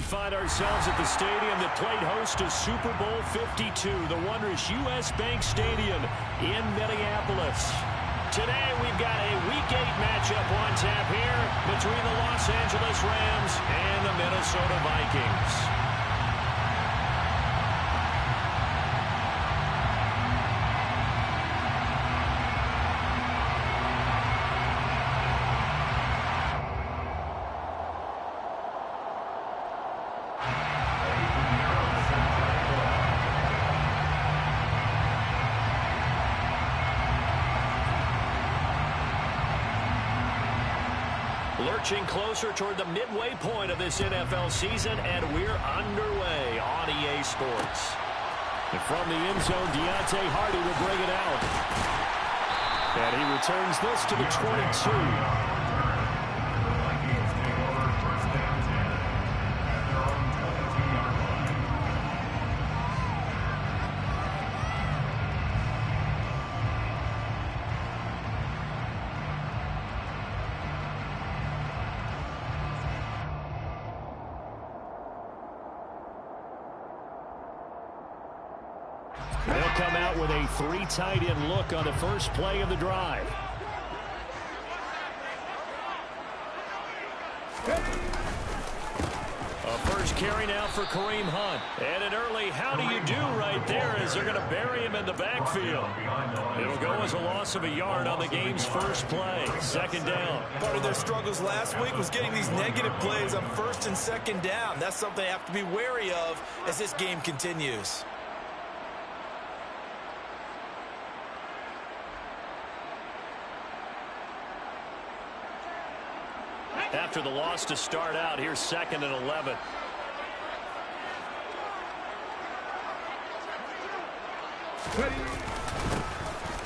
find ourselves at the stadium that played host to Super Bowl 52, the wondrous U.S. Bank Stadium in Minneapolis. Today we've got a Week 8 matchup on tap here between the Los Angeles Rams and the Minnesota Vikings. Lurching closer toward the midway point of this NFL season, and we're underway on EA Sports. And from the end zone, Deontay Hardy will bring it out. And he returns this to the 22. They'll come out with a three tight end look on the first play of the drive. A first carry now for Kareem Hunt. And an early how do you do right there as they're going to bury him in the backfield. It'll go as a loss of a yard on the game's first play. Second down. Part of their struggles last week was getting these negative plays on first and second down. That's something they have to be wary of as this game continues. After the loss to start out, here's 2nd and 11.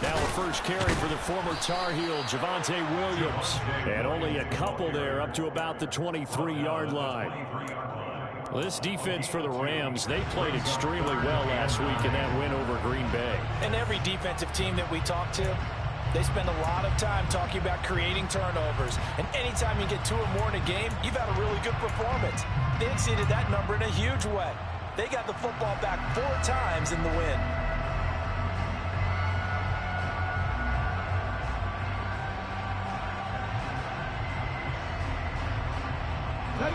Now a first carry for the former Tar Heel, Javonte Williams. And only a couple there up to about the 23-yard line. Well, this defense for the Rams, they played extremely well last week in that win over Green Bay. And every defensive team that we talk to, they spend a lot of time talking about creating turnovers. And anytime you get 2 or more in a game, you've had a really good performance. They exceeded that number in a huge way. They got the football back 4 times in the win.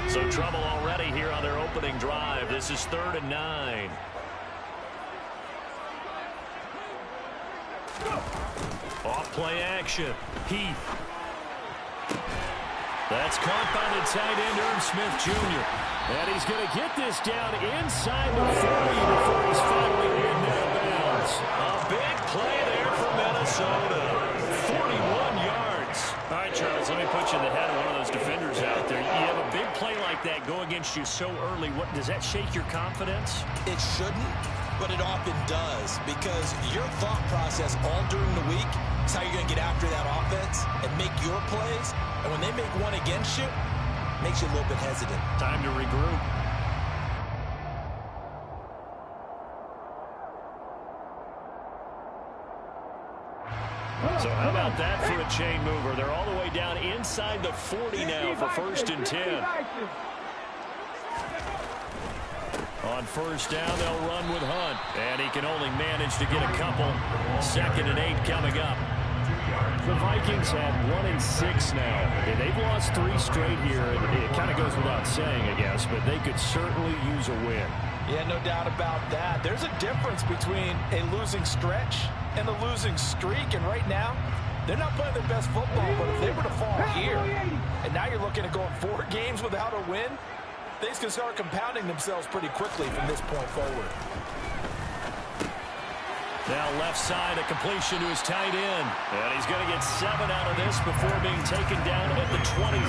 So trouble already here on their opening drive. This is 3rd and 9. Off play action. Heath. That's caught by the tight end, Irv Smith Jr. And he's going to get this down inside the 40 before he's finally in out of bounds. A big play there for Minnesota. 41 yards. All right, Charles, let me put you in the head of one of those defenders out there. You have a big play like that go against you so early. What does that shake your confidence? It shouldn't, but it often does, because your thought process all during the week is how you're going to get after that offense and make your plays. And when they make one against you, it makes you a little bit hesitant. Time to regroup. So how about that for a chain mover? They're all the way down inside the 40 now for 1st and 10. On first down, they'll run with Hunt. And he can only manage to get a couple. 2nd and 8 coming up. The Vikings have 1-6 now. They've lost 3 straight here. It kind of goes without saying, I guess, but they could certainly use a win. Yeah, no doubt about that. There's a difference between a losing stretch and a losing streak. And right now, they're not playing their best football. But if they were to fall here, and now you're looking at going 4 games without a win, things can start compounding themselves pretty quickly from this point forward. Now left side, a completion to his tight end. And he's going to get 7 out of this before being taken down at the 27.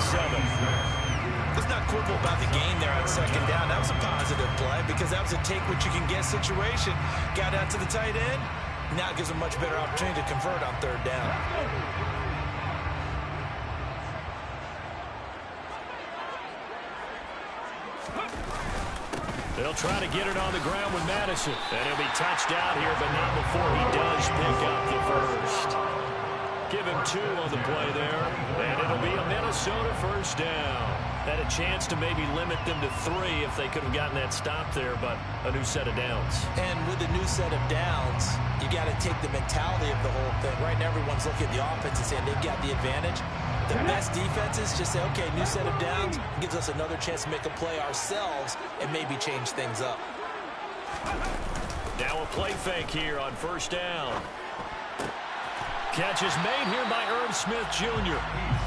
Let's not quibble about the gain there on 2nd down. That was a positive play because that was a take-what-you-can-get situation. Got out to the tight end. Now it gives them a much better opportunity to convert on 3rd down. They'll try to get it on the ground with Madison. And he'll be touched out here, but not before he does pick up the first. Give him 2 on the play there, and it'll be a Minnesota first down. Had a chance to maybe limit them to 3 if they could have gotten that stop there, but a new set of downs. And with a new set of downs, you got to take the mentality of the whole thing. Right now, everyone's looking at the offense and saying they've got the advantage. The best defenses just say, okay, new set of downs gives us another chance to make a play ourselves and maybe change things up. Now a play fake here on first down. Catch is made here by Irv Smith Jr.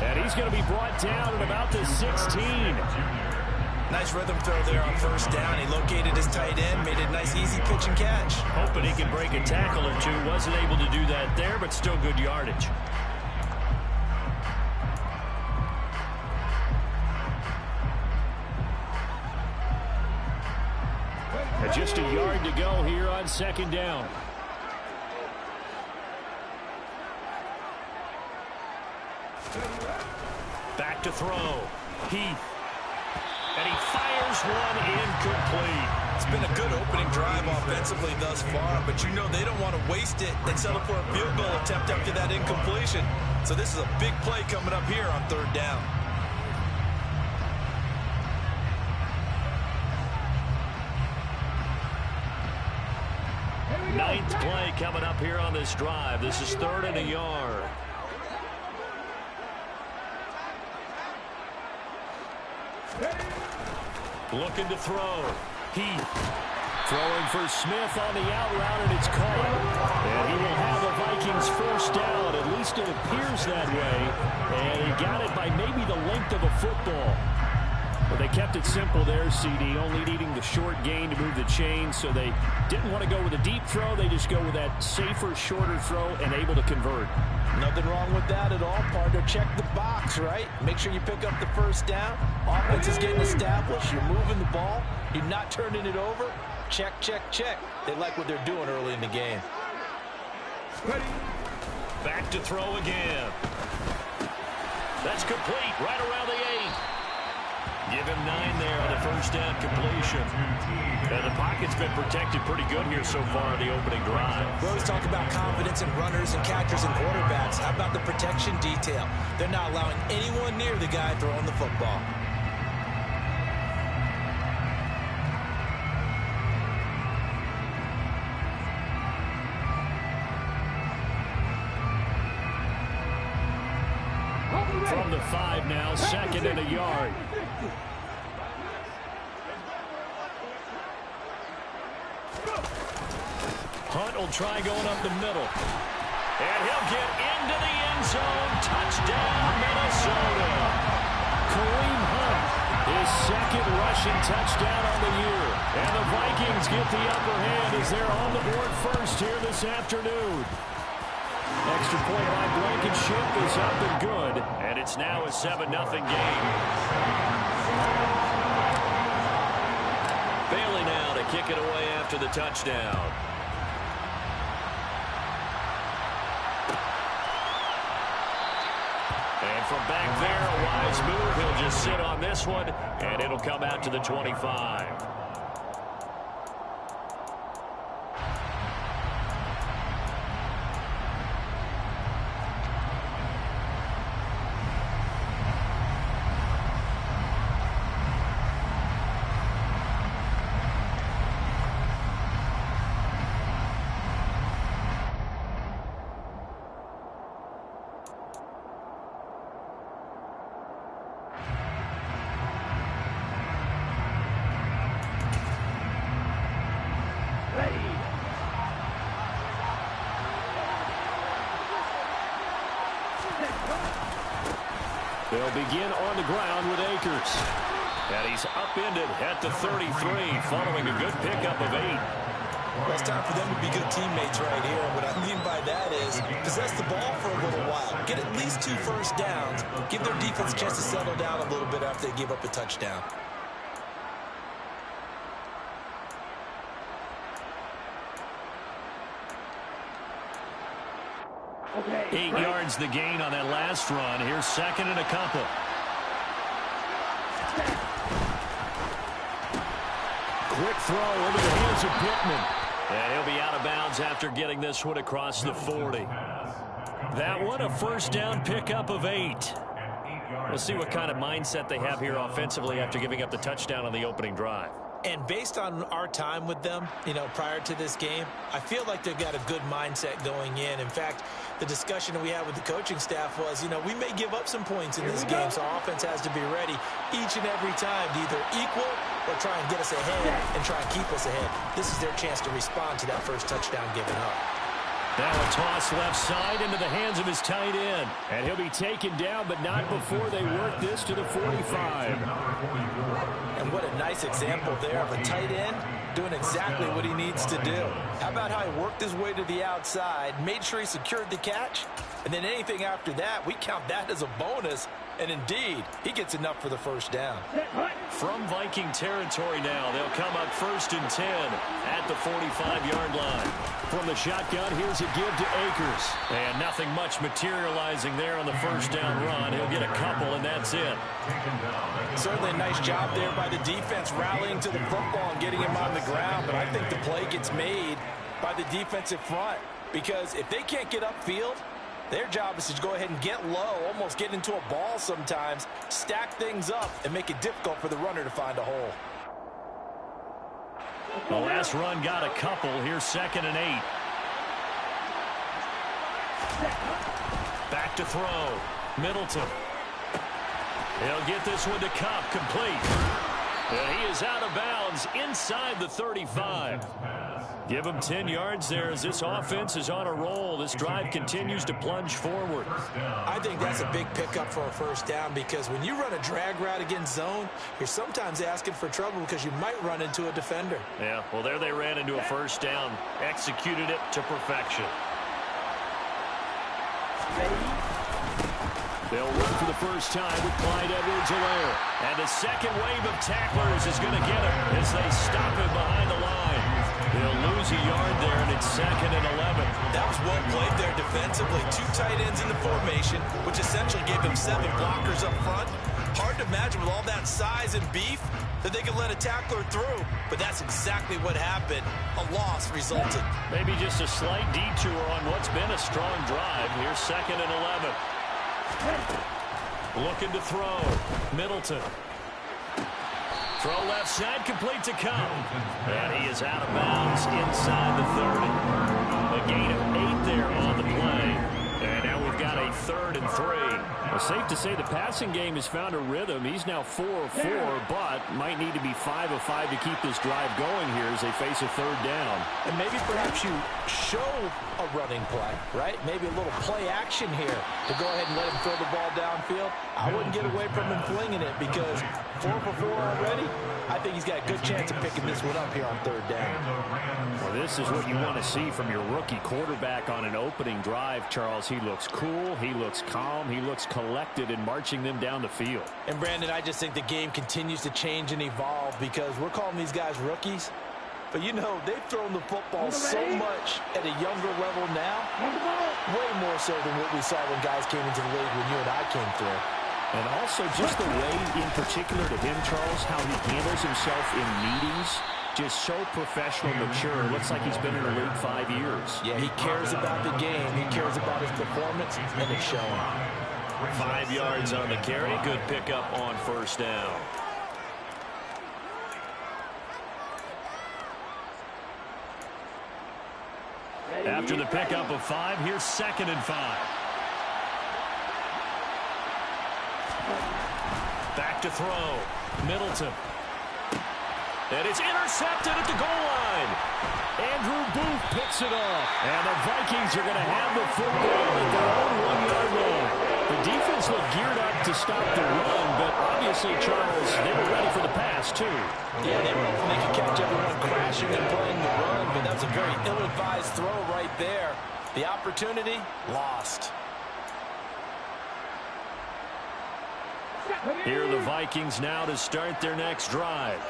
And he's going to be brought down at about the 16. Nice rhythm throw there on first down. He located his tight end, made it a nice, easy pitch and catch. Hoping he can break a tackle or two. Wasn't able to do that there, but still good yardage. And just a yard to go here on second down. Back to throw. Heath. And he fires one incomplete. It's been a good opening drive offensively thus far, but you know they don't want to waste it and settle for a field goal attempt after that incompletion. So this is a big play coming up here on third down. Ninth play coming up here on this drive. This is 3rd and a yard. Looking to throw. Heath. Throwing for Smith on the out route, and it's caught. And he will have the Vikings first down. At least it appears that way. And he got it by maybe the length of a football. But they kept it simple there, CD, only needing the short gain to move the chain, so they didn't want to go with a deep throw. They just go with that safer, shorter throw and able to convert. Nothing wrong with that at all, partner. Check the box, right? Make sure you pick up the first down. Offense is getting established. You're moving the ball. You're not turning it over. Check, check, check. They like what they're doing early in the game. Ready. Back to throw again. That's complete right around the 8. Give him 9 there on the first down completion. And the pocket's been protected pretty good here so far in the opening drive. We always talk about confidence in runners and catchers and quarterbacks. How about the protection detail? They're not allowing anyone near the guy throwing the football. From the 5 now, 2nd and a yard. Hunt will try going up the middle. And he'll get into the end zone. Touchdown, Minnesota. Kareem Hunt, his 2nd rushing touchdown on the year. And the Vikings get the upper hand as they're on the board first here this afternoon. Extra point by Blankenship is up and good. And it's now a 7-0 game. Bailey now to kick it away after the touchdown. And from back there, a wise move. He'll just sit on this one, and it'll come out to the 25. They'll begin on the ground with Akers. And he's upended at the 33 following a good pickup of 8. Well, it's time for them to be good teammates right here. What I mean by that is possess the ball for a little while. Get at least 2 first downs. Give their defense a chance to settle down a little bit after they give up a touchdown. Okay. 8 yards the gain on that last run. Here's 2nd and a couple. Quick throw into the hands of Pittman. And he'll be out of bounds after getting this one across the 40. That one, a first down pickup of 8. We'll see what kind of mindset they have here offensively after giving up the touchdown on the opening drive. And based on our time with them, prior to this game, I feel like they've got a good mindset going in. In fact, the discussion that we had with the coaching staff was, we may give up some points in this game, so our offense has to be ready each and every time to either equal or try and get us ahead and try and keep us ahead. This is their chance to respond to that first touchdown given up. Now a toss left side into the hands of his tight end. And he'll be taken down, but not before they work this to the 45. And what a nice example there of a tight end doing exactly what he needs to do. How about how he worked his way to the outside, made sure he secured the catch, and then anything after that, we count that as a bonus. And indeed, he gets enough for the first down. From Viking territory now, they'll come up 1st and 10 at the 45-yard line. From the shotgun, here's a give to Akers. And nothing much materializing there on the first down run. He'll get a couple, and that's it. Certainly a nice job there by the defense, rallying to the football and getting him on the ground. But I think the play gets made by the defensive front, because if they can't get upfield, their job is to go ahead and get low, almost get into a ball sometimes, stack things up, and make it difficult for the runner to find a hole. The last run got a couple. Here's 2nd and 8. Back to throw. Middleton. He'll get this one to Cup, complete. And he is out of bounds inside the 35. Give him 10 yards there as this offense is on a roll. This drive continues to plunge forward. I think that's a big pickup for a first down, because when you run a drag route against zone, you're sometimes asking for trouble because you might run into a defender. Yeah, well, there they ran into a first down. Executed it to perfection. They'll run for the first time with Clyde Edwards-Helaire. And the second wave of tacklers is going to get him as they stop him behind the line. They'll lose a yard there, and it's 2nd and 11. That was well played there defensively. 2 tight ends in the formation, which essentially gave them 7 blockers up front. Hard to imagine with all that size and beef that they could let a tackler through, but that's exactly what happened. A loss resulted. Maybe just a slight detour on what's been a strong drive. Here's 2nd and 11. Looking to throw. Middleton. Throw left side, complete to Cup. And he is out of bounds inside the 30. A gain of 8 there on the play. And now we've got a 3rd and 3. Well, safe to say the passing game has found a rhythm. He's now 4 of 4, but might need to be 5 of 5 to keep this drive going here as they face a 3rd down. And maybe perhaps you show a running play, right? Maybe a little play action here to go ahead and let him throw the ball downfield. I wouldn't get away from him flinging it, because 4 for 4 already, I think he's got a good chance of picking this one up here on 3rd down. Well, this is what you want to see from your rookie quarterback on an opening drive, Charles. He looks cool, he looks calm, he looks collected in marching them down the field. And Brandon, I just think the game continues to change and evolve, because we're calling these guys rookies. But they've thrown the football so much at a younger level now, way more so than what we saw when guys came into the league when you and I came through. And also just the way, in particular to him, Charles, how he handles himself in meetings. Just so professional, mature. Looks like he's been in the league 5 years. Yeah, he cares about the game. He cares about his performance, and it's showing. 5 yards on the carry. Good pickup on first down. After the pickup of 5, here's 2nd and 5. Back to throw. Middleton. And it's intercepted at the goal line. Andrew Booth picks it off. And the Vikings are going to have the football at their own 1-yard line. The defense looked geared up to stop the run, but obviously, Charles, they were ready for the pass, too. Yeah, they were hoping they could catch everyone crashing and playing the run, but that's a very ill-advised throw right there. The opportunity, lost. Here are the Vikings now to start their next drive.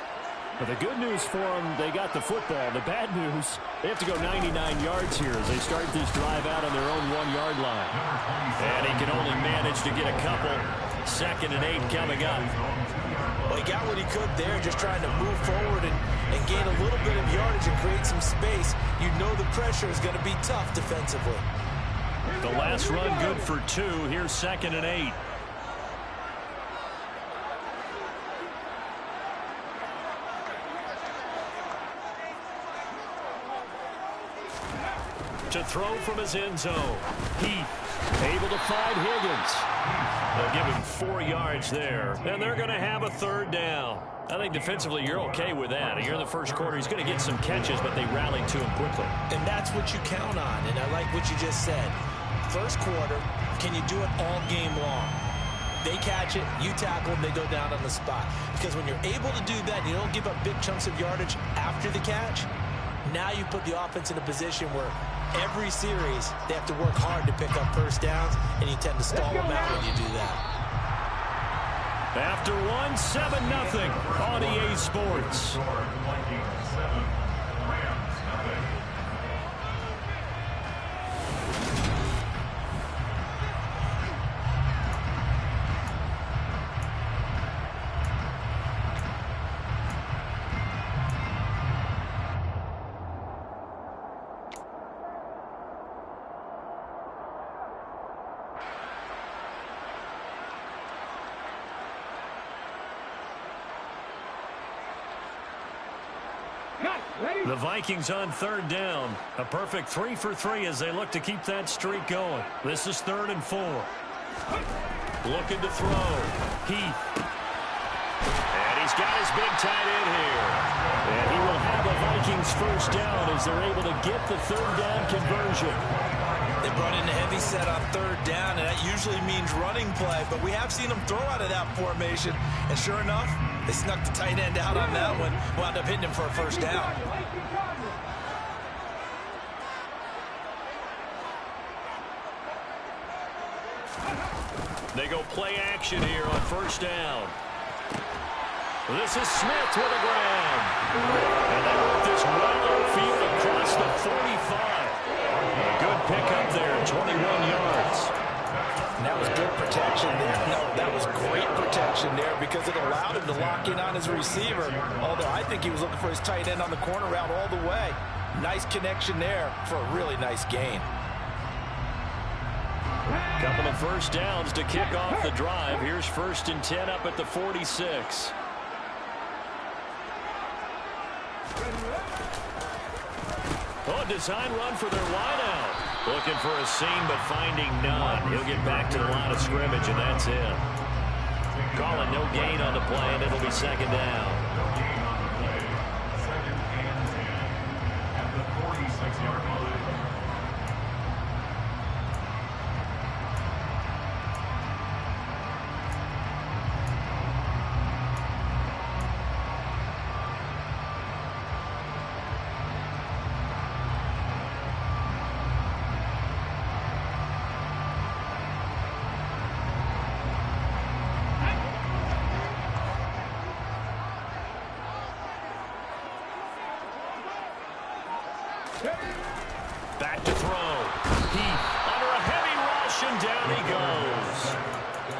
But the good news for them, they got the football. The bad news, they have to go 99 yards here as they start this drive out on their own 1-yard line. And he can only manage to get a couple. 2nd and 8 coming up. Well, he got what he could there, just trying to move forward and gain a little bit of yardage and create some space. You know the pressure is going to be tough defensively. The last run good for 2. Here's 2nd and 8. To throw from his end zone. Heath able to find Higgins. They'll give him 4 yards there, and they're going to have a 3rd down. I think defensively you're okay with that. You're in the first quarter. He's going to get some catches, but they rallied to him quickly. And that's what you count on, and I like what you just said. First quarter, can you do it all game long? They catch it, you tackle them, they go down on the spot. Because when you're able to do that, you don't give up big chunks of yardage after the catch, now you put the offense in a position where every series they have to work hard to pick up first downs, and you tend to stall them out when you do that. After 1, 7-0 on EA Sports. The Vikings on 3rd down. A perfect 3 for 3 as they look to keep that streak going. This is 3rd and 4. Looking to throw. Heath. And he's got his big tight end here. And he will have the Vikings first down as they're able to get the 3rd down conversion. They brought in a heavy set on 3rd down, and that usually means running play, but we have seen them throw out of that formation, and sure enough, they snuck the tight end out on that one, wound up hitting him for a first down. They go play action here on 1st down. This is Smith with the ground. And they work this well field across the 45. A good pickup there, 21 yards. And that was good protection there. No, that was great protection there because it allowed him to lock in on his receiver. Although I think he was looking for his tight end on the corner route all the way. Nice connection there for a really nice gain. Couple of first downs to kick off the drive. Here's 1st and 10 up at the 46. Oh, design run for their wideout. Looking for a seam, but finding none. He'll get back to the line of scrimmage, and that's it. Calling no gain on the play, and it'll be 2nd down. At the 46-yard line. Back to throw. Heath under a heavy rush, and down he goes.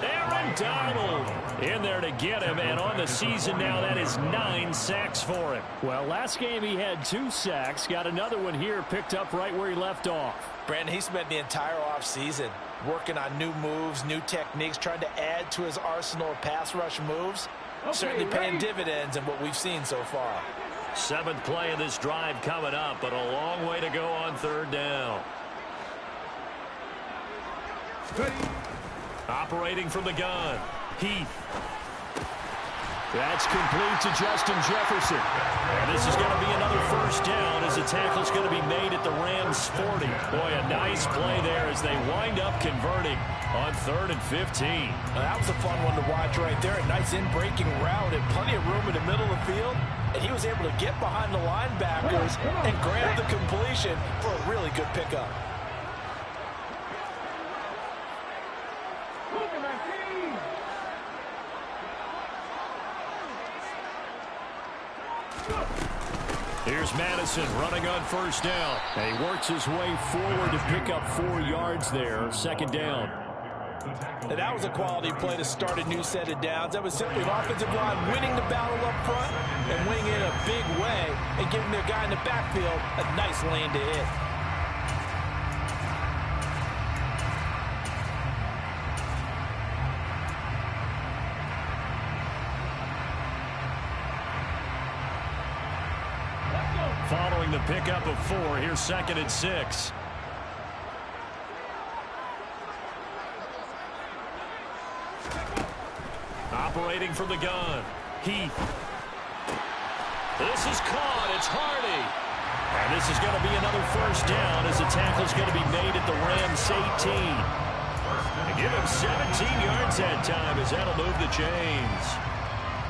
Aaron Donald in there to get him, and on the season now, that is 9 sacks for him. Well, last game he had 2 sacks. Got another one here, picked up right where he left off. Brandon, he spent the entire offseason working on new moves, new techniques, trying to add to his arsenal of pass rush moves. Certainly paying dividends in what we've seen so far. 7th play of this drive coming up, but a long way to go on 3rd down. Operating from the gun. Heath. That's complete to Justin Jefferson. And this is going to be another first down as the tackle's going to be made at the Rams' 40. Boy, a nice play there as they wind up converting on 3rd and 15. Now, that was a fun one to watch right there. A nice in-breaking route and plenty of room in the middle of the field. And he was able to get behind the linebackers and grab the completion for a really good pickup. Here's Madison running on first down. And he works his way forward to pick up 4 yards there. 2nd down. And that was a quality play to start a new set of downs. That was simply an offensive line winning the battle up front and winning it in a big way and giving their guy in the backfield a nice lane to hit. following the pickup of 4. Here's 2nd and 6. Operating from the gun. Heath. This is caught. It's Hardy. And this is going to be another first down as the tackle's going to be made at the Rams 18. And give him 17 yards that time as that'll move the chains.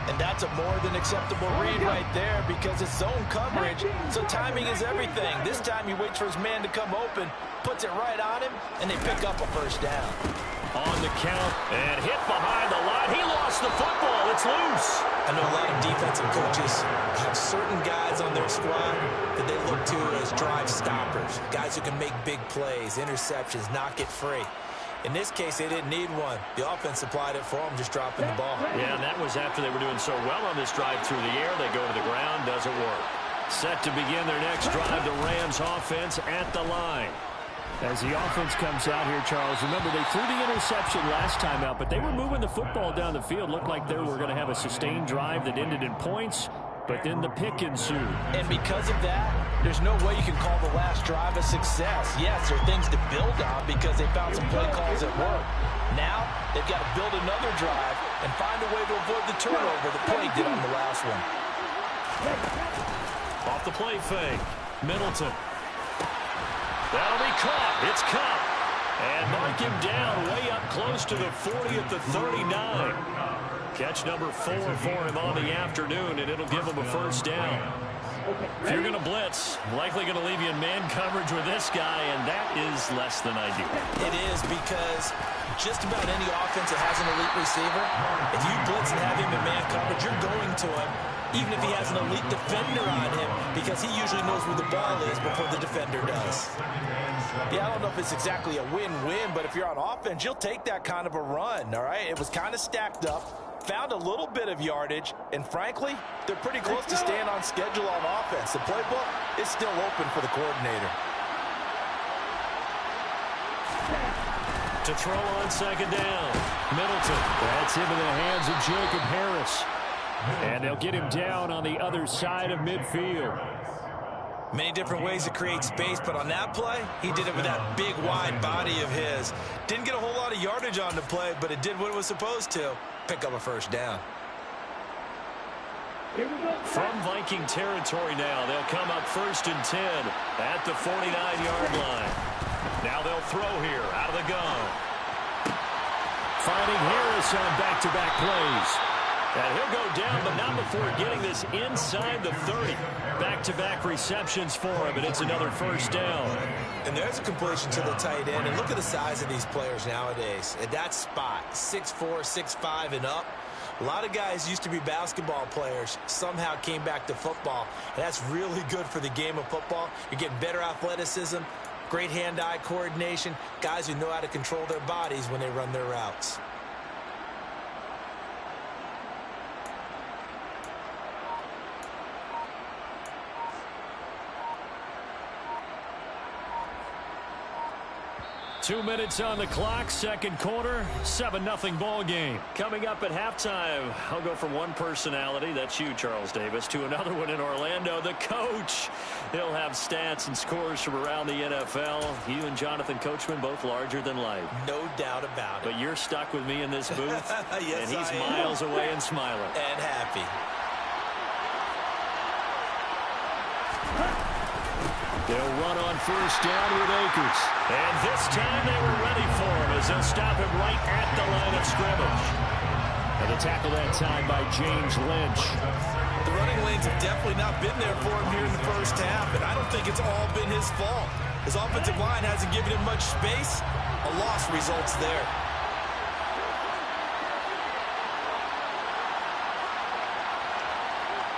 And that's a more than acceptable read right there because it's zone coverage, so timing is everything. This time he waits for his man to come open, puts it right on him, and they pick up a first down. On the count, and hit behind the line. He lost the football. It's loose. I know a lot of defensive coaches have certain guys on their squad that they look to as drive stoppers, guys who can make big plays, interceptions, knock it free. In this case, they didn't need one. The offense supplied it for them, just dropping the ball. Yeah, and that was after they were doing so well on this drive through the air. They go to the ground, doesn't work. Set to begin their next drive, the Rams offense at the line. As the offense comes out here, Charles, remember they threw the interception last time out, but they were moving the football down the field. Looked like they were going to have a sustained drive that ended in points, but then the pick ensued. And because of that, there's no way you can call the last drive a success. Yes, there are things to build on because they found some play calls at work. Now, they've got to build another drive and find a way to avoid the turnover the play did on the last one. Off the play fake, Middleton. That'll be caught. It's caught. And mark him down way up close to the 40 at the 39. Catch number 4 for him on the afternoon, and it'll give him a first down. If you're going to blitz, likely going to leave you in man coverage with this guy, and that is less than ideal. It is because just about any offense that has an elite receiver, if you blitz and have him in man coverage, you're going to him, even if he has an elite defender on him, because he usually knows where the ball is before the defender does. Yeah, I don't know if it's exactly a win-win, but if you're on offense, you'll take that kind of a run, all right? It was kind of stacked up, found a little bit of yardage, and frankly, they're pretty close to staying on schedule on offense. The playbook is still open for the coordinator. To throw on second down, Middleton. That's into the hands of Jacob Harris. And they'll get him down on the other side of midfield. Many different ways to create space, but on that play, he did it with that big, wide body of his. Didn't get a whole lot of yardage on the play, but it did what it was supposed to. Pick up a first down. From Viking territory now, they'll come up 1st and 10 at the 49-yard line. Now they'll throw here out of the gun. Finding Harris on back-to-back plays. And he'll go down, but not before getting this inside the 30. Back-to-back receptions for him, and it's another first down. And there's a completion to the tight end. And look at the size of these players nowadays. At that spot, 6'4", 6'5", and up. A lot of guys used to be basketball players, somehow came back to football. And that's really good for the game of football. You're getting better athleticism, great hand-eye coordination, guys who know how to control their bodies when they run their routes. Two minutes on the clock, second quarter, 7-0 ball game. Coming up at halftime, I'll go from one personality, that's you, Charles Davis, to another one in Orlando, the coach. He'll have stats and scores from around the NFL. You and Jonathan Coachman, both larger than life. No doubt about it. But you're stuck with me in this booth, yes, and he's miles away and smiling. And happy. They'll run on first down with Akers. And this time they were ready for him as they'll stop him right at the line of scrimmage. And the tackle that time by James Lynch. The running lanes have definitely not been there for him here in the first half, and I don't think it's all been his fault. His offensive line hasn't given him much space. A loss results there.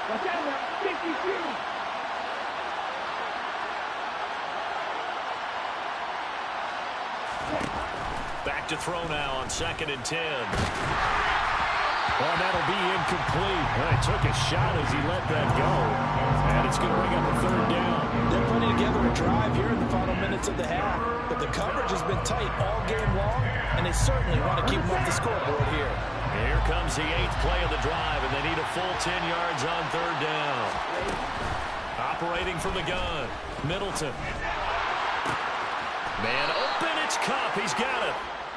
Watch out now, 52. Back to throw now on 2nd and 10. Well, that'll be incomplete. Well, he took a shot as he let that go. And it's going to bring up a third down. They're putting together a drive here in the final minutes of the half. But the coverage has been tight all game long, and they certainly want to keep them off the scoreboard here. Here comes the 8th play of the drive, and they need a full 10 yards on third down. Operating from the gun. Middleton. Man open, it's Cup. He's got it.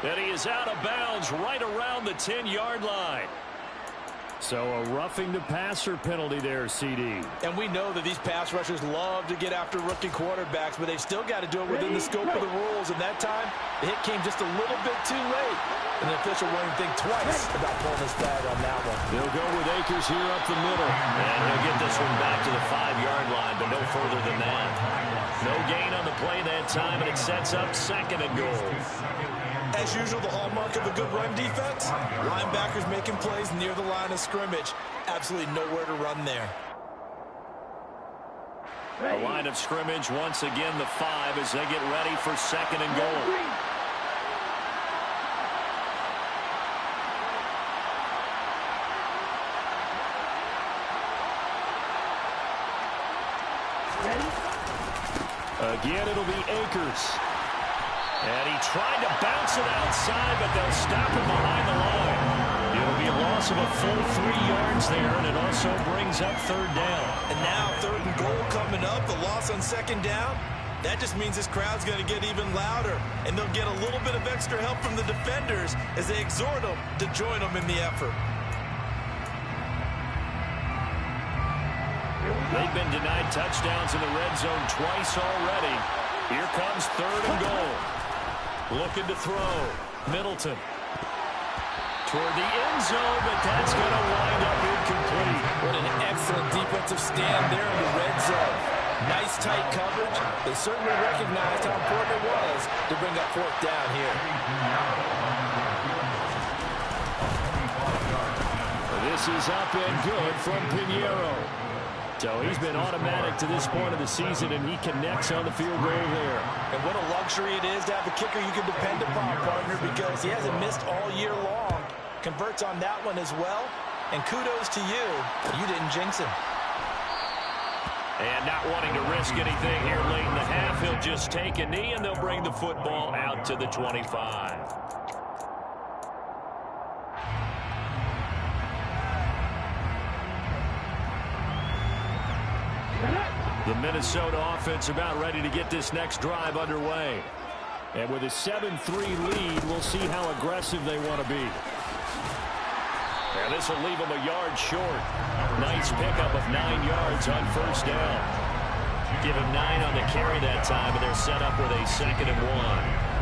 And he is out of bounds right around the 10-yard line. So a roughing the passer penalty there, CD. And we know that these pass rushers love to get after rookie quarterbacks, but they've still got to do it within the scope of the rules. And that time, the hit came just a little bit too late. And the official won't even think twice about pulling his flag on that one. They'll go with Akers here up the middle. And he'll get this one back to the 5-yard line, but no further than that. No gain on the play that time, and it sets up 2nd and goal. As usual, the hallmark of a good run defense, linebackers making plays near the line of scrimmage. Absolutely nowhere to run there. A line of scrimmage, once again the 5 as they get ready for 2nd and goal. Again, it'll be Akers. And he tried to bounce it outside, but they'll stop him behind the line. It'll be a loss of a full 3 yards there, and it also brings up 3rd down. And now 3rd and goal coming up, the loss on 2nd down. That just means this crowd's going to get even louder, and they'll get a little bit of extra help from the defenders as they exhort them to join them in the effort. They've been denied touchdowns in the red zone twice already. Here comes 3rd and goal. Looking to throw. Middleton. Toward the end zone, but that's going to wind up incomplete. What an excellent defensive stand there in the red zone. Nice tight coverage. They certainly recognized how important it was to bring up 4th down here. This is up and good from Pinheiro. So he's been automatic to this point of the season, and he connects on the field goal there. And what a luxury it is to have a kicker you can depend upon, partner, because he hasn't missed all year long. Converts on that one as well. And kudos to you. You didn't jinx him. And not wanting to risk anything here late in the half, he'll just take a knee, and they'll bring the football out to the 25. The Minnesota offense about ready to get this next drive underway. And with a 7-3 lead, we'll see how aggressive they want to be. And this will leave them a yard short. Nice pickup of 9 yards on 1st down. Give him 9 on the carry that time, and they're set up with a 2nd and 1.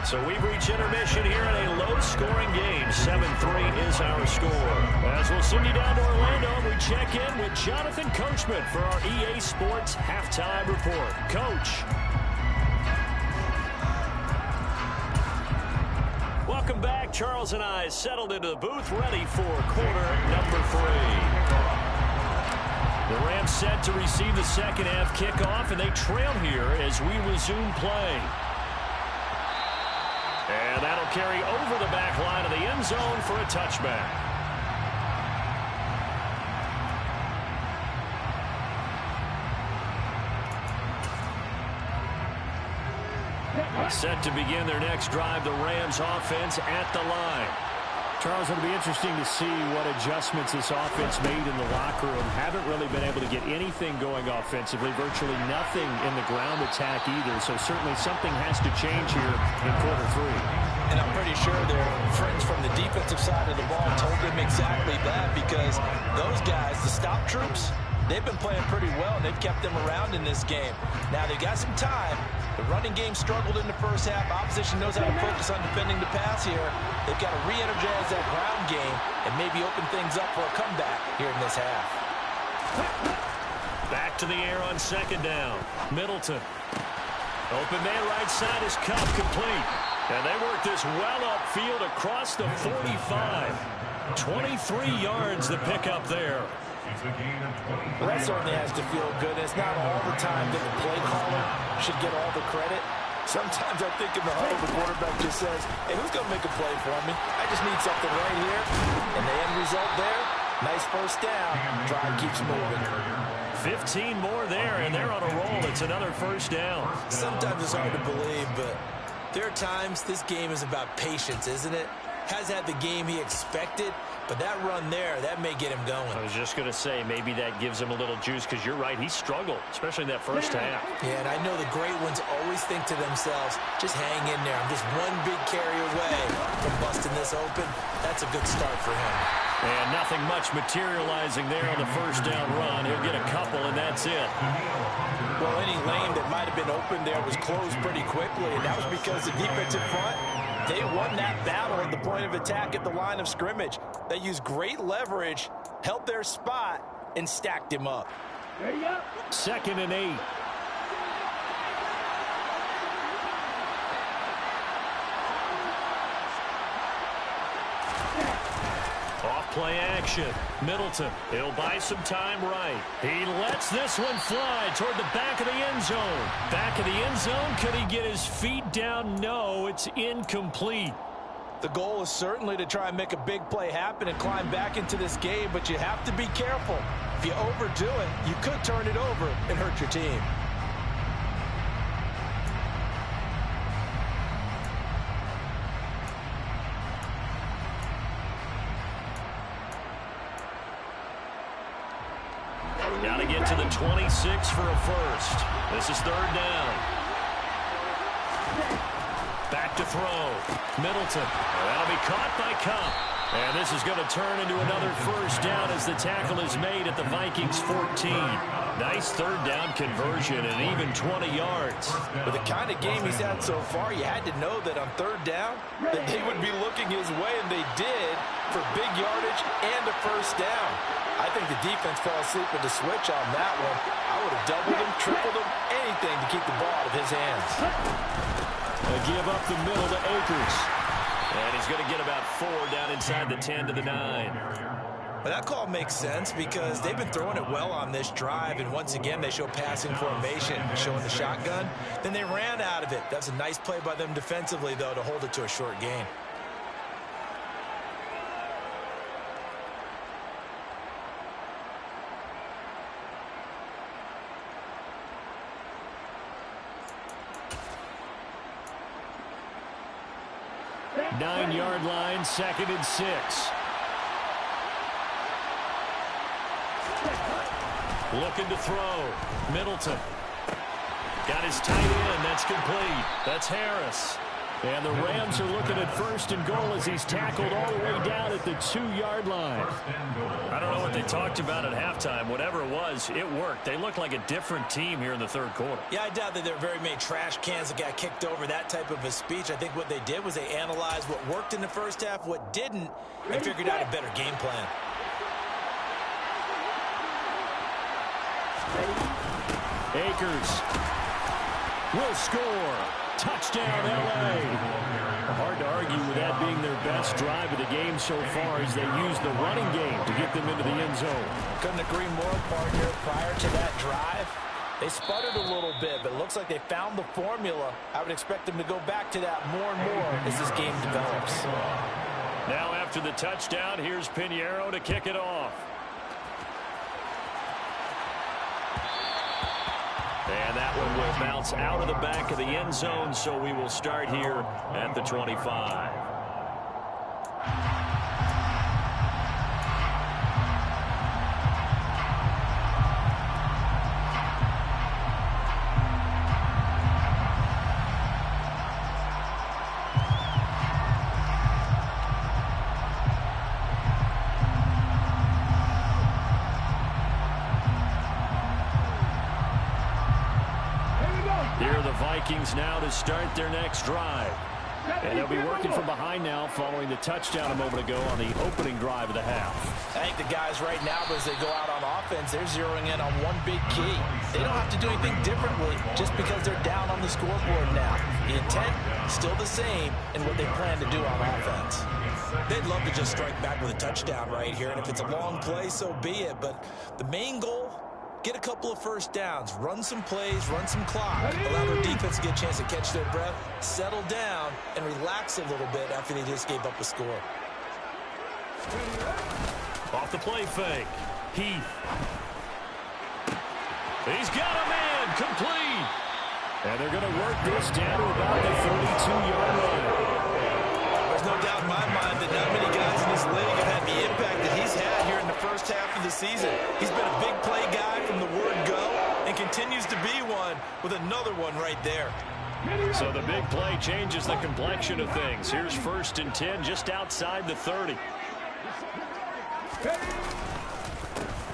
So we've reached intermission here in a low-scoring game. 7-3 is our score. As we'll send you down to Orlando, we check in with Jonathan Coachman for our EA Sports Halftime Report. Coach. Welcome back. Charles and I settled into the booth, ready for quarter number 3. The Rams set to receive the second half kickoff, and they trail here as we resume play. And that'll carry over the back line of the end zone for a touchback. Set to begin their next drive, the Rams offense at the line. Charles, it'll be interesting to see what adjustments this offense made in the locker room. Haven't really been able to get anything going offensively, virtually nothing in the ground attack either. So certainly something has to change here in quarter 3. And I'm pretty sure their friends from the defensive side of the ball told them exactly that, because those guys, the stop troops, they've been playing pretty well, and they've kept them around in this game. Now, they've got some time. The running game struggled in the first half. Opposition knows how to focus on defending the pass here. They've got to re-energize that ground game and maybe open things up for a comeback here in this half. Back to the air on 2nd down. Middleton. Open man right side is Cup, complete. And they work this well upfield across the 45. 23 yards the pickup there. Well, that certainly has to feel good. It's not all the time that the play caller should get all the credit. Sometimes I think in the huddle, the quarterback just says, hey, who's going to make a play for me? I just need something right here. And the end result there, nice 1st down. Drive keeps moving. 15 more there, and they're on a roll. It's another first down. Sometimes it's hard to believe, but there are times this game is about patience, isn't it? Has had the game he expected, but that run there, that may get him going. I was just going to say, maybe that gives him a little juice, because you're right, he struggled, especially in that first half. Yeah, and I know the great ones always think to themselves, just hang in there. I'm just one big carry away from busting this open. That's a good start for him. And nothing much materializing there on the first down run. He'll get a couple, and that's it. Well, any lane that might have been open there was closed pretty quickly, and that was because the defensive front, they won that battle at the point of attack at the line of scrimmage. They used great leverage, held their spot, and stacked him up. There you go. 2nd and 8. Off-play action. Middleton. He'll buy some time right. He lets this one fly toward the back of the end zone. Back of the end zone. Could he get his feet down? No, it's incomplete. The goal is certainly to try and make a big play happen and climb back into this game, but you have to be careful. If you overdo it, you could turn it over and hurt your team. Got to get to the 26 for a first. This is 3rd down. Back to throw. Middleton. That'll be caught by Cup. And this is going to turn into another first down as the tackle is made at the Vikings 14. Nice 3rd down conversion and even 20 yards. With the kind of game he's had so far, you had to know that on 3rd down that they would be looking his way, and they did, for big yardage and a first down. I think the defense fell asleep with the switch on that one. I would have doubled him, tripled him, anything to keep the ball out of his hands. A give up the middle to Akers. And he's going to get about 4 down inside the 10 to the 9. But that call makes sense because they've been throwing it well on this drive, and once again they show passing formation, showing the shotgun. Then they ran out of it. That's a nice play by them defensively, though, to hold it to a short gain. Nine-yard line, 2nd and 6. Looking to throw. Middleton. Got his tight end. That's complete. That's Harris. And the Rams are looking at 1st and goal as he's tackled all the way down at the 2-yard line. I don't know what they talked about at halftime. Whatever it was, it worked. They look like a different team here in the 3rd quarter. Yeah, I doubt that there are very many trash cans that got kicked over, that type of a speech. I think what they did was they analyzed what worked in the first half, what didn't, and figured out a better game plan. Akers will score. Touchdown, L.A. Hard to argue with that being their best drive of the game so far as they use the running game to get them into the end zone. Couldn't agree more, partner. Prior to that drive, they sputtered a little bit, but it looks like they found the formula. I would expect them to go back to that more and more as this game develops. Now after the touchdown, here's Pinheiro to kick it off. And that one will bounce out of the back of the end zone, so we will start here at the 25. Vikings now to start their next drive. And they'll be working from behind now following the touchdown a moment ago on the opening drive of the half. I think the guys right now, as they go out on offense, they're zeroing in on one big key. They don't have to do anything differently just because they're down on the scoreboard now. The intent, still the same in what they plan to do on offense. They'd love to just strike back with a touchdown right here, and if it's a long play, so be it. But the main goal, get a couple of first downs, run some plays, run some clock, allow their defense to get a chance to catch their breath, settle down, and relax a little bit after they just gave up a score. Off the play fake. Heath. He's got a man complete. And they're going to work this down to about the 32-yard line. There's no doubt in my mind that not many guys in this league have had the impact that he's had here in the first half of the season. He's been a big play guy from the word go and continues to be one with another one right there. So the big play changes the complexion of things. Here's 1st and 10 just outside the 30.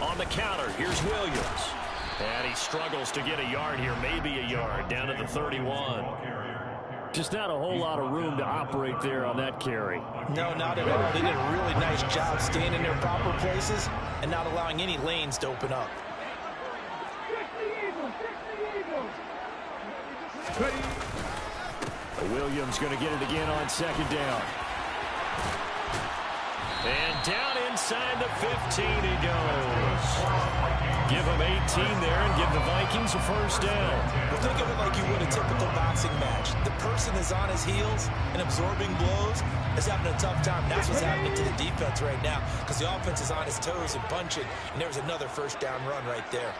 On the counter, here's Williams. And he struggles to get a yard here, maybe a yard, down to the 31. Just not a whole lot of room to operate there on that carry. No, not at all. They did a really nice job staying in their proper places and not allowing any lanes to open up. Williams going to get it again on 2nd down. And down inside the 15 he goes. Give him 18 there and give the Vikings a 1st down. Well, think of it like you would a typical boxing match. The person is on his heels and absorbing blows is having a tough time. That's what's happening to the defense right now because the offense is on his toes and punching, and there's another 1st down run right there.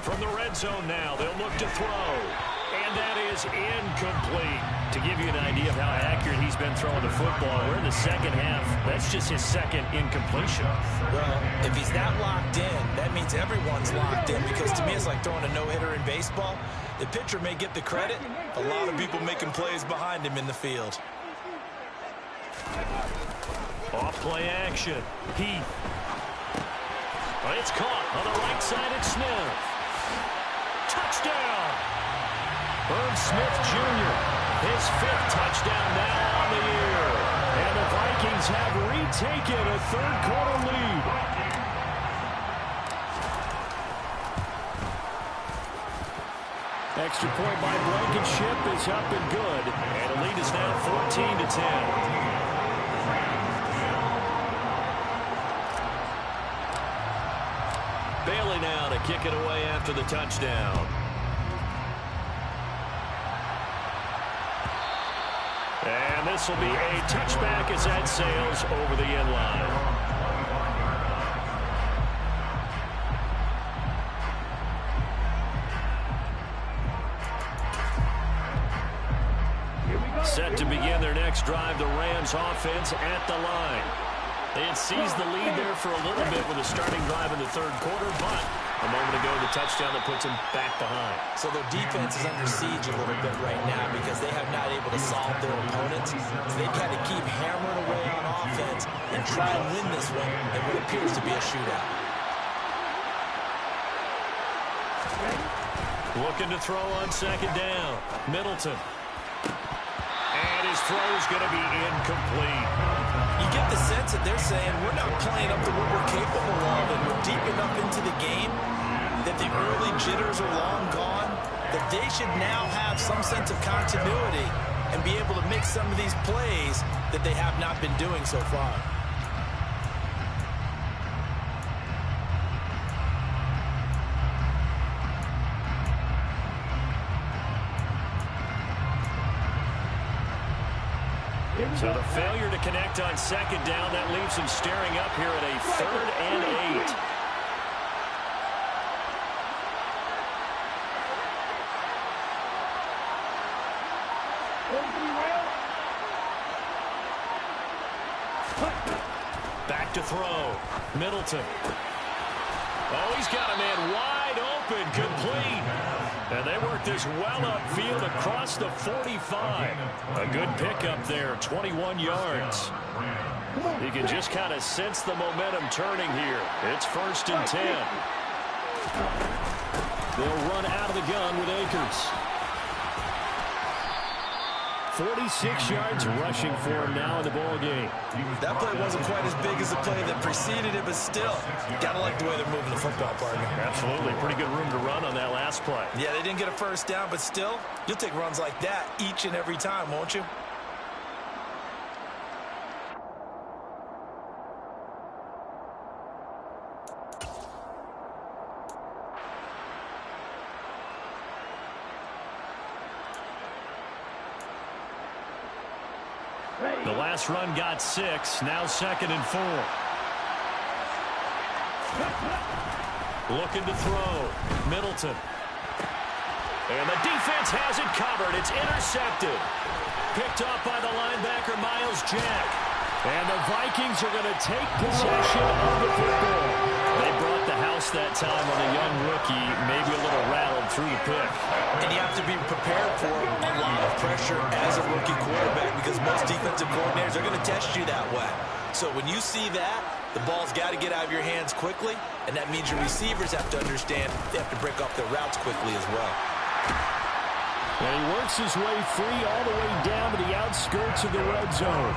From the red zone now, they'll look to throw. And that is incomplete. To give you an idea of how accurate he's been throwing the football, we're in the 2nd half. That's just his 2nd incompletion. Well, if he's that locked in, that means everyone's locked in because to me it's like throwing a no-hitter in baseball. The pitcher may get the credit. A lot of people making plays behind him in the field. Off play action. Heath. But it's caught on the right side at Smith. Touchdown! Herb Smith Jr., his 5th touchdown now on the year. And the Vikings have retaken a 3rd-quarter lead. Extra point by Blankenship is up and good. And the lead is now 14-10. Bailey now to kick it away after the touchdown. And this will be a touchback as that sails over the end line. Set to begin their next drive, the Rams offense at the line. They had seized the lead there for a little bit with a starting drive in the 3rd quarter, but a moment ago the touchdown that puts them back behind. So their defense is under siege a little bit right now because they have not able to solve their opponents. So they've had to keep hammering away on offense and try and win this one in what appears to be a shootout. Looking to throw on 2nd down. Middleton. And his throw is going to be incomplete. You get the sense that they're saying we're not playing up to what we're capable of and we're deep enough into the game that the early jitters are long gone, that they should now have some sense of continuity and be able to make some of these plays that they have not been doing so far. So the failure to connect on 2nd down, that leaves them staring up here at a 3rd and 8. Back to throw. Middleton. Oh, he's got a man wide open, complete. And they work this well upfield across the 45. A good pickup there, 21 yards. You can just kind of sense the momentum turning here. It's 1st and 10. They'll run out of the gun with Akers. 46 yards rushing for him now in the ball game. That play wasn't quite as big as the play that preceded it, but still, you gotta like the way they're moving the football, partner. Absolutely. Pretty good room to run on that last play. Yeah, they didn't get a 1st down, but still, you'll take runs like that each and every time, won't you? The last run got 6. Now 2nd and 4. Looking to throw. Middleton. And the defense has it covered. It's intercepted. Picked up by the linebacker, Miles Jack. And the Vikings are going to take possession of the football. They brought the house that time on a young rookie, maybe a little rattled through the pick. And you have to be prepared for a lot of pressure as a rookie quarterback because most defensive coordinators are going to test you that way. So when you see that, the ball's got to get out of your hands quickly, and that means your receivers have to understand they have to break up their routes quickly as well. And he works his way free all the way down to the outskirts of the red zone.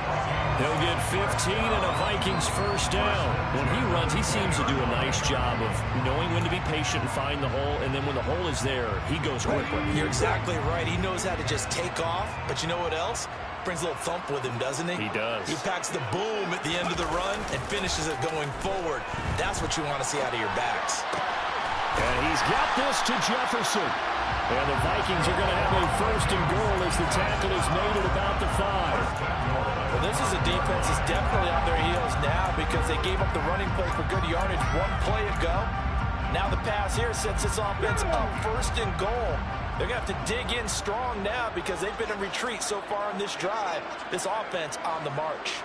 He'll get 15 and a Vikings first down. When he runs, he seems to do a nice job of knowing when to be patient and find the hole, and then when the hole is there, he goes quickly. You're exactly right. He knows how to just take off, but you know what else? Brings a little thump with him, doesn't he? He does. He packs the boom at the end of the run and finishes it going forward. That's what you want to see out of your backs. And he's got this to Jefferson. And the Vikings are going to have a first and goal as the tackle is made at about the 5. Well, this is a defense that's definitely on their heels now because they gave up the running play for good yardage one play ago. Now the pass here sets this offense up first and goal. They're going to have to dig in strong now because they've been in retreat so far on this drive. This offense on the march.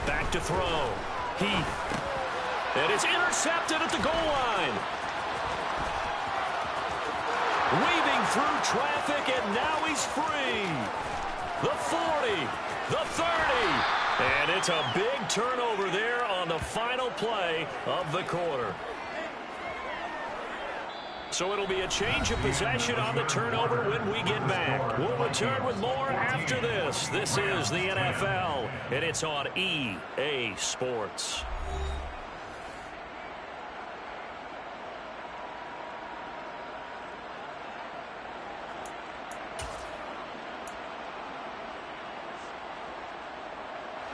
Back to throw. Heath. And it's intercepted at the goal line. Weaving through traffic, and now he's free. The 40, the 30, and it's a big turnover there on the final play of the quarter. So it'll be a change of possession on the turnover when we get back. We'll return with more after this. This is the NFL, and it's on EA Sports.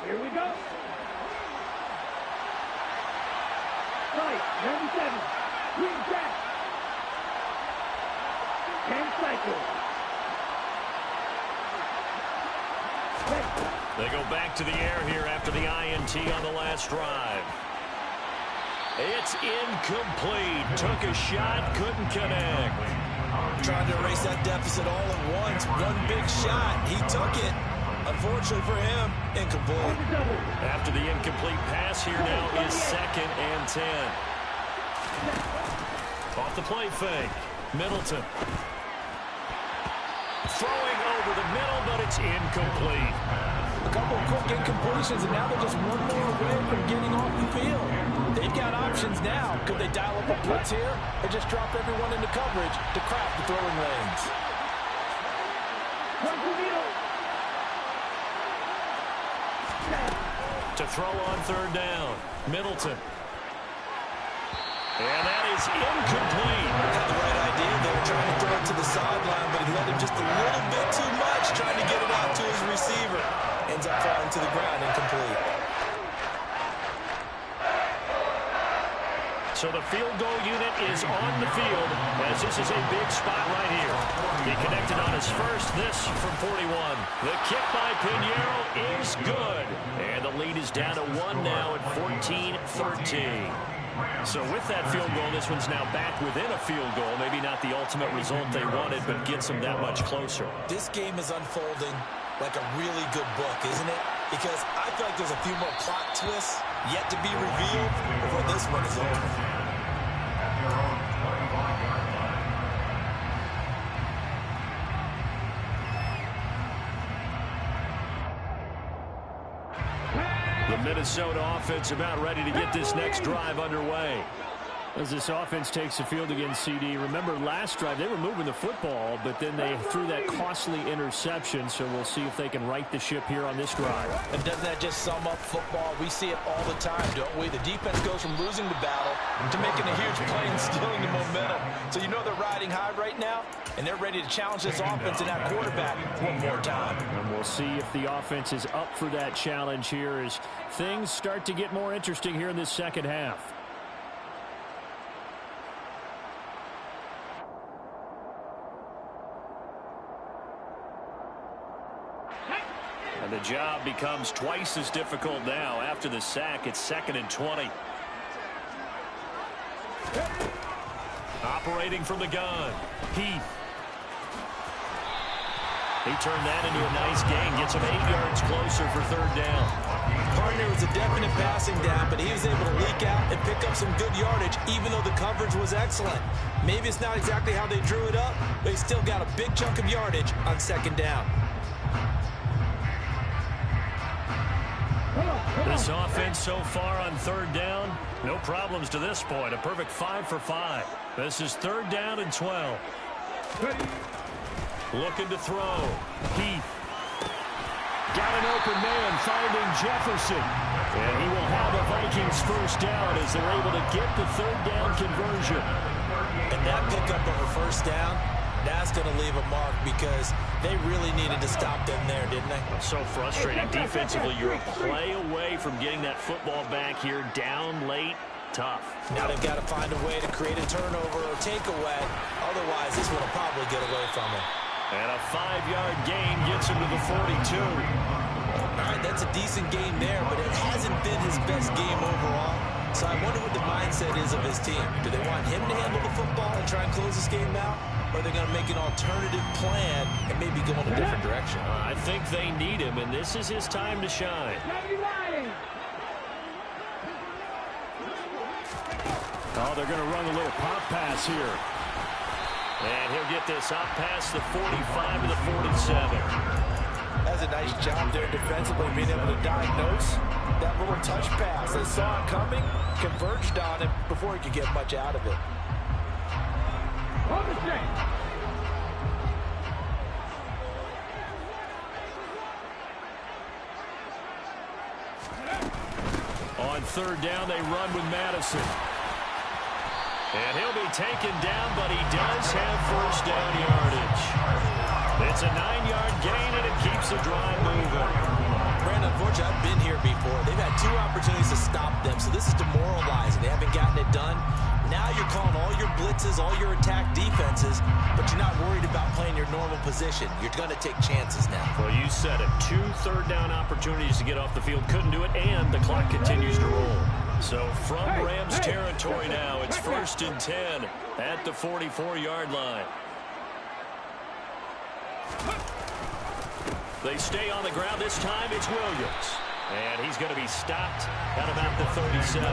Here we go. Right, 97. Green back. 10 cycles. They go back to the air here after the INT on the last drive. It's incomplete. Took a shot, couldn't connect. Trying to erase that deficit all at once. One big shot. He took it. Unfortunately for him, incomplete. After the incomplete pass here now is 2nd and 10. Off the play fake. Middleton. Throwing over the middle, but it's incomplete. A couple of quick incompletions, and now they're just one more away from getting off the field. They've got options now. Could they dial up a blitz here or just drop everyone into coverage to craft the throwing lanes? To throw on 3rd down. Middleton. And that is incomplete. Had the right idea there, trying to throw it to the sideline, but he let him just a little bit too much, trying to get it out to his receiver. Ends up falling to the ground, incomplete. So the field goal unit is on the field as this is a big spot right here. He connected on his first, this from 41. The kick by Pinheiro is good. And the lead is down to 1 now at 14-13. So with that field goal, this one's now back within a field goal. Maybe not the ultimate result they wanted, but gets them that much closer. This game is unfolding like a really good book, isn't it? Because I feel like there's a few more plot twists yet to be revealed before this one is over. The Minnesota offense about ready to get this next drive underway. As this offense takes the field against CD, remember last drive they were moving the football, but then they threw that costly interception, so we'll see if they can right the ship here on this drive. And doesn't that just sum up football? We see it all the time, don't we? The defense goes from losing the battle to making a huge play and stealing the momentum. So you know they're riding high right now, and they're ready to challenge this offense and that quarterback one more time. And we'll see if the offense is up for that challenge here as things start to get more interesting here in this second half. And the job becomes twice as difficult now. After the sack, it's 2nd and 20. Operating from the gun, Heath. He turned that into a nice gain, gets him 8 yards closer for third down. Partner was a definite passing down, but he was able to leak out and pick up some good yardage, even though the coverage was excellent. Maybe it's not exactly how they drew it up, but he still got a big chunk of yardage on second down. This offense so far on third down, no problems to this point. A perfect 5 for 5. This is third down and 12. Looking to throw. Heath. Got an open man finding Jefferson. And he will have a Vikings first down as they're able to get the third down conversion. And that pickup of a first down, that's going to leave a mark because they really needed to stop them there, didn't they? So frustrating defensively. You're a play away from getting that football back here down late. Tough. Now they've got to find a way to create a turnover or takeaway. Otherwise, this one will probably get away from them. And a 5-yard gain gets him to the 42. All right, that's a decent game there, but it hasn't been his best game overall. So I wonder what the mindset is of his team. Do they want him to handle the football and try and close this game out? Or are they going to make an alternative plan and maybe go in a different direction? I think they need him, and this is his time to shine. Oh, they're going to run a little pop pass here. And he'll get this up past the 45 to the 47. That's a nice job there defensively, being able to diagnose that little touch pass. They saw it coming, converged on him before he could get much out of it. On third down, they run with Madison. And he'll be taken down, but he does have first down yardage. It's a 9-yard gain, and it keeps the drive moving. Brandon, unfortunately, I've been here before. They've had 2 opportunities to stop them, so this is demoralizing. They haven't gotten it done. Now you're calling all your blitzes, all your attack defenses, but you're not worried about playing your normal position. You're going to take chances now. Well, you said it. 2 third-down opportunities to get off the field. Couldn't do it, and the clock continues to roll. So from Rams territory now, it's 1st and 10 at the 44-yard line. They stay on the ground. This time it's Williams. And he's going to be stopped at about the 37.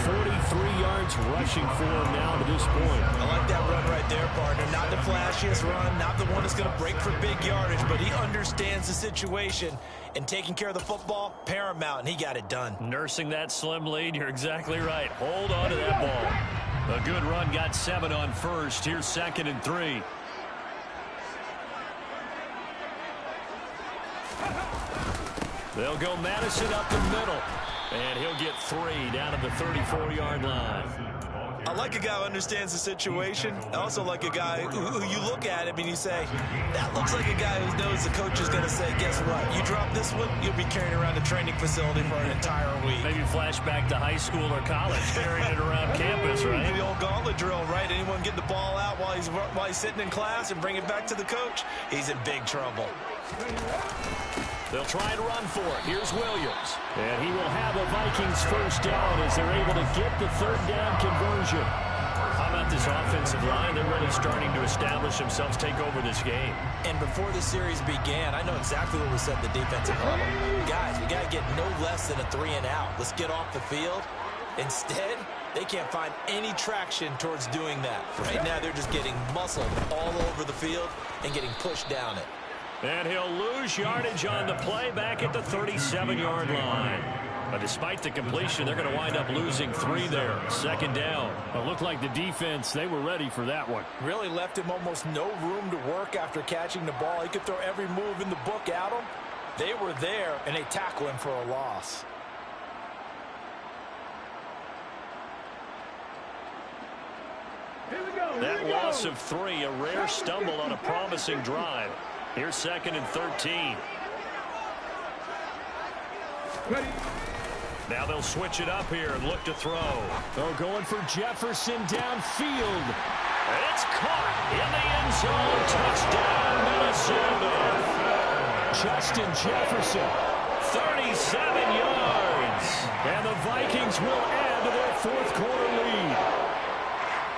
43 yards rushing for him now to this point. I like that run right there, partner. Not the flashiest run, not the one that's going to break for big yardage, but he understands the situation, and taking care of the football, paramount, and he got it done. Nursing that slim lead, you're exactly right. Hold on to that ball. A good run, got 7 on first. Here's 2nd and 3. They'll go Madison up the middle. And he'll get 3 down at the 34-yard line. I like a guy who understands the situation. I also like a guy who you look at him and you say, that looks like a guy who knows the coach is going to say, guess what? You drop this one, you'll be carrying around the training facility for an entire week. Maybe flashback to high school or college, carrying it around campus, right? The old gauntlet drill, right? Anyone get the ball out while he's sitting in class and bring it back to the coach? He's in big trouble. They'll try and run for it. Here's Williams. And he will have a Vikings first down as they're able to get the third down conversion. How about this offensive line? They're really starting to establish themselves, take over this game. And before the series began, I know exactly what we said in the defensive huddle. Guys, we got to get no less than a 3 and out. Let's get off the field. Instead, they can't find any traction towards doing that. Right now, they're just getting muscled all over the field and getting pushed down it. And he'll lose yardage on the play back at the 37-yard line. But despite the completion, they're going to wind up losing 3 there. 2nd down. It looked like the defense, they were ready for that one. Really left him almost no room to work after catching the ball. He could throw every move in the book at him. They were there, and they tackle him for a loss. That loss of 3, a rare stumble on a promising drive. Here's 2nd and 13. Now they'll switch it up here and look to throw. They're going for Jefferson downfield. It's caught in the end zone. Touchdown, Minnesota. Justin Jefferson, 37 yards. And the Vikings will add to their 4th quarter lead.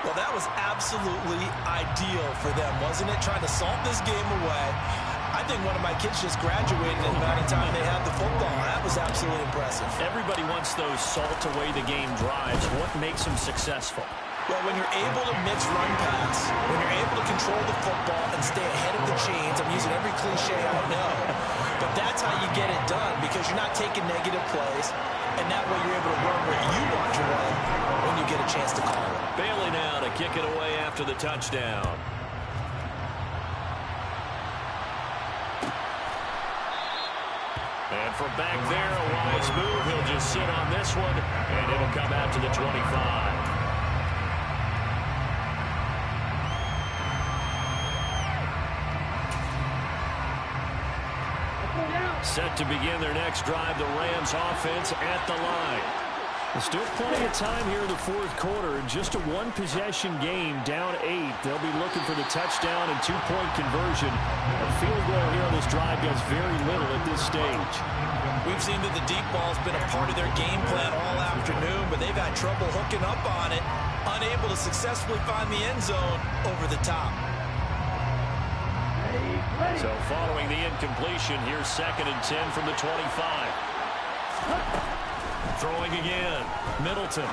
Well, that was absolutely ideal for them, wasn't it? Trying to salt this game away. I think one of my kids just graduated in the amount of time they had the football. That was absolutely impressive. Everybody wants those salt away the game drives. What makes them successful? Well, when you're able to mix run pass, when you're able to control the football and stay ahead of the chains, I'm using every cliche I know, but that's how you get it done because you're not taking negative plays, and that way you're able to run where you want to run when you get a chance to call it. Bailey now to kick it away after the touchdown. And from back there, a wise move. He'll just sit on this one, and it'll come out to the 25. Set to begin their next drive, the Rams offense at the line. There's still plenty of time here in the fourth quarter. Just a one-possession game, down 8. They'll be looking for the touchdown and two-point conversion. A field goal here on this drive does very little at this stage. We've seen that the deep ball's been a part of their game plan all afternoon, but they've had trouble hooking up on it, unable to successfully find the end zone over the top. So following the incompletion, here's 2nd and 10 from the 25. Throwing again, Middleton.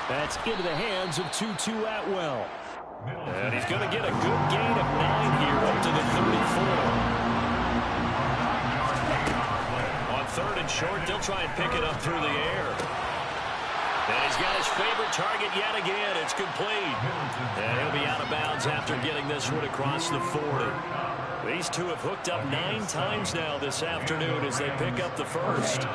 That's into the hands of Tutu Atwell. And he's going to get a good gain of 9 here up to the 34. On 3rd and short, they'll try and pick it up through the air. And he's got his favorite target yet again. It's complete. And he'll be out of bounds after getting this one across the 40. These two have hooked up 9 times now this afternoon as they pick up the first.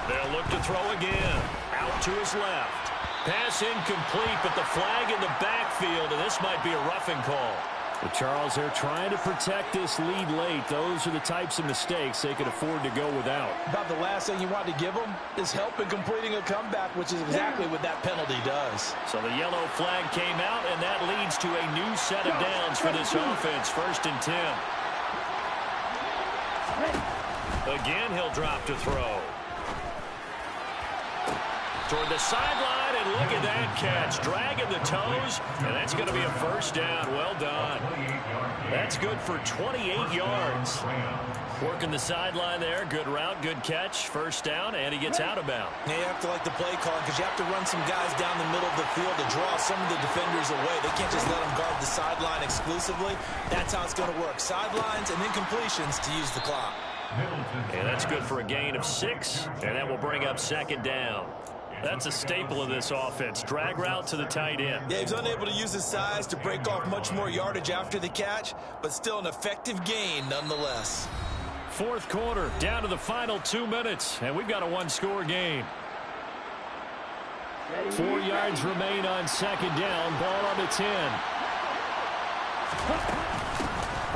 They'll look to throw again. Out to his left. Pass incomplete, but the flag in the backfield, and this might be a roughing call. But Charles, they're trying to protect this lead late. Those are the types of mistakes they could afford to go without. About the last thing you want to give them is help in completing a comeback, which is exactly what that penalty does. So the yellow flag came out, and that leads to a new set of downs for this offense. 1st and 10. Again, he'll drop to throw. Toward the sideline, and look at that catch. Dragging the toes, and that's going to be a first down. Well done. That's good for 28 yards. Working the sideline there. Good route, good catch. First down, and he gets out of bounds. Yeah, you have to like the play call because you have to run some guys down the middle of the field to draw some of the defenders away. They can't just let them guard the sideline exclusively. That's how it's going to work. Sidelines and then completions to use the clock. And that's good for a gain of 6, and that will bring up 2nd down. That's a staple of this offense. Drag route to the tight end. Yeah, he's unable to use his size to break off much more yardage after the catch, but still an effective gain nonetheless. Fourth quarter, down to the final 2 minutes, and we've got a one-score game. 4 yards remain on 2nd down. Ball on the 10.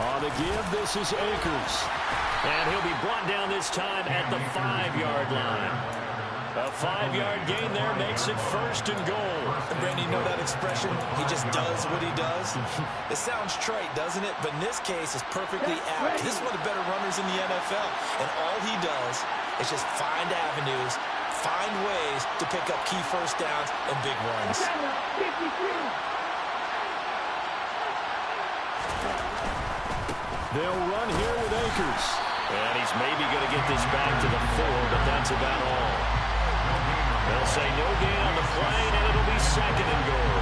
On the give, this is Akers. And he'll be brought down this time at the 5-yard line. A 5-yard gain there makes it 1st and goal. And Brandon, you know that expression? He just does what he does. It sounds trite, doesn't it? But in this case, it's perfectly apt. This is one of the better runners in the NFL. And all he does is just find avenues, find ways to pick up key first downs and big runs. They'll run here with Akers. And he's maybe going to get this back to the 4, but that's about all. They'll say no gain on the play, and it'll be 2nd and goal.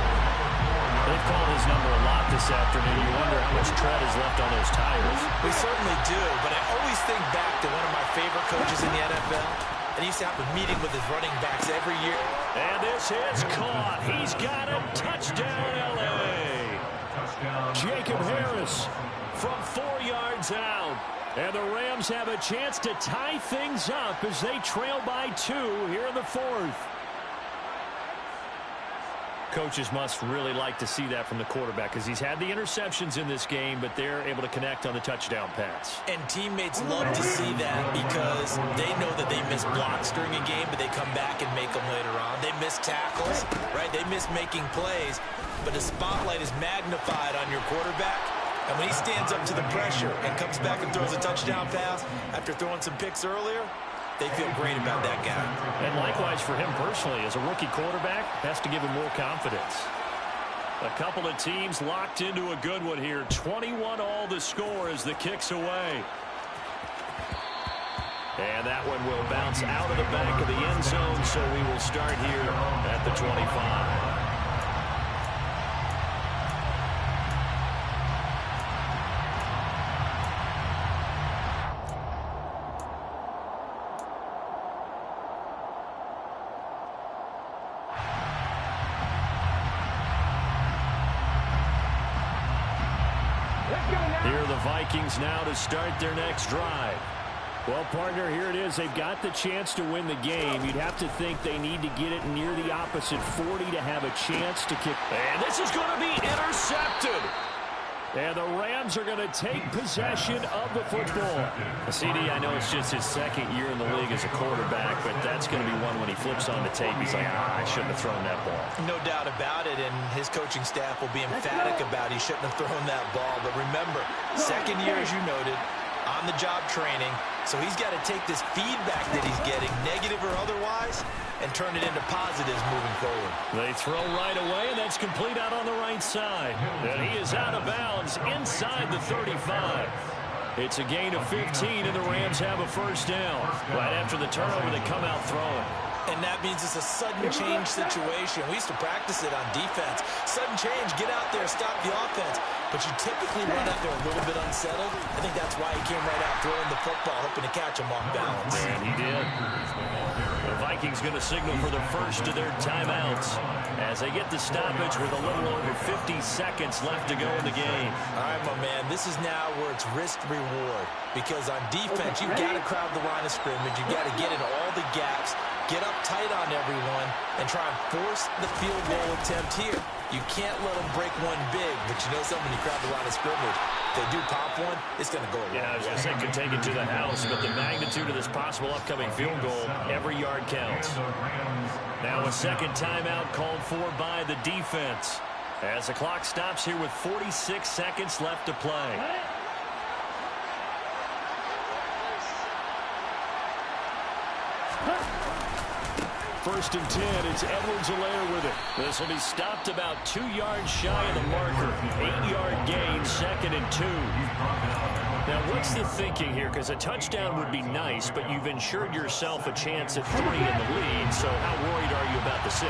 They've called his number a lot this afternoon. You wonder how much tread is left on those tires. We certainly do, but I always think back to one of my favorite coaches in the NFL. And he used to have a meeting with his running backs every year. And this hit's caught. He's got it. Touchdown, L.A. Jacob Harris from 4 yards out. And the Rams have a chance to tie things up as they trail by 2 here in the 4th. Coaches must really like to see that from the quarterback because he's had the interceptions in this game, but they're able to connect on the touchdown pass. And teammates love to see that because they know that they miss blocks during a game, but they come back and make them later on. They miss tackles, right? They miss making plays, but the spotlight is magnified on your quarterback. And when he stands up to the pressure and comes back and throws a touchdown pass after throwing some picks earlier, they feel great about that guy. And likewise for him personally, as a rookie quarterback, has to give him more confidence. A couple of teams locked into a good one here. 21-all the score as the kick's away. And that one will bounce out of the back of the end zone, so we will start here at the 25. Here are the Vikings now to start their next drive. Well, partner, here it is. They've got the chance to win the game. You'd have to think they need to get it near the opposite 40 to have a chance to kick. And this is going to be intercepted. And the Rams are going to take possession of the football. CD, I know it's just his second year in the league as a quarterback, but that's going to be one when he flips on the tape. He's like, I shouldn't have thrown that ball. No doubt about it, and his coaching staff will be emphatic about he shouldn't have thrown that ball. But remember, second year, as you noted, on-the-job training, so he's got to take this feedback that he's getting, negative or otherwise, and turn it into positives moving forward. They throw right away, and that's complete out on the right side. And he is out of bounds inside the 35. It's a gain of 15, and the Rams have a first down. Right after the turnover, they come out throwing. And that means it's a sudden change situation. We used to practice it on defense. Sudden change, get out there, stop the offense. But you typically run out there a little bit unsettled. I think that's why he came right out throwing the football, hoping to catch him off balance. And he did. The Vikings going to signal for the first of their timeouts as they get the stoppage with a little over 50 seconds left to go in the game. All right, my man, this is now where it's risk-reward. Because on defense, you've got to crowd the line of scrimmage. You've got to get in all the gaps, get up tight on everyone, and try and force the field goal attempt here. You can't let them break one big, but you know something, when you crowd the line of scrimmage, if they do pop one, it's going to go away. Yeah, I was going to say could take it to the house, but the magnitude of this possible upcoming field goal, every yard counts. Now a second timeout called for by the defense as the clock stops here with 46 seconds left to play. First and 10, it's Edwards-Helaire with it. This will be stopped about 2 yards shy of the marker. 8-yard gain, second and 2. Now, what's the thinking here? Because a touchdown would be nice, but you've ensured yourself a chance at 3 in the lead, so how worried are you about the 6?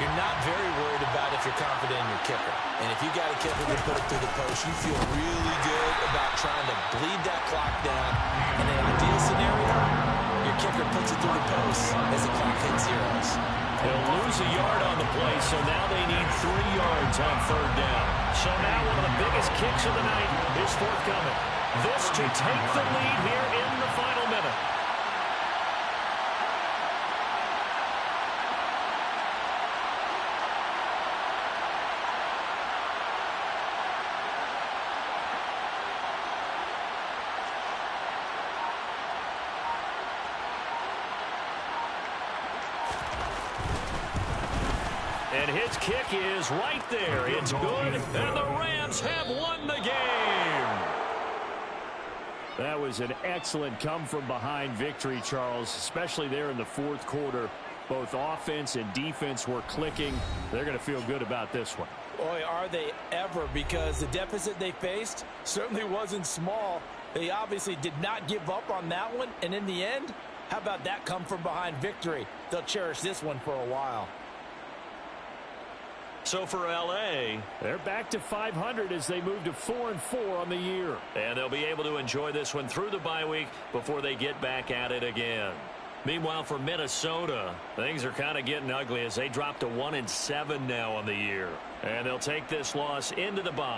You're not very worried about if you're confident in your kicker. And if you got a kicker to put it through the post, you feel really good about trying to bleed that clock down. In an ideal scenario, your kicker puts it through the post as the clock hits zeros. They'll lose a yard on the play, so now they need 3 yards on third down. So now one of the biggest kicks of the night is forthcoming. This to take the lead here in the final minute. And his kick is right there. It's good, and the Rams have won the game. That was an excellent come-from-behind victory, Charles, especially there in the fourth quarter. Both offense and defense were clicking. They're going to feel good about this one. Boy, are they ever, because the deficit they faced certainly wasn't small. They obviously did not give up on that one, and in the end, how about that come-from-behind victory? They'll cherish this one for a while. So for LA, they're back to 500 as they move to 4-4 on the year. And they'll be able to enjoy this one through the bye week before they get back at it again. Meanwhile, for Minnesota, things are kind of getting ugly as they drop to 1-7 now on the year. And they'll take this loss into the bye.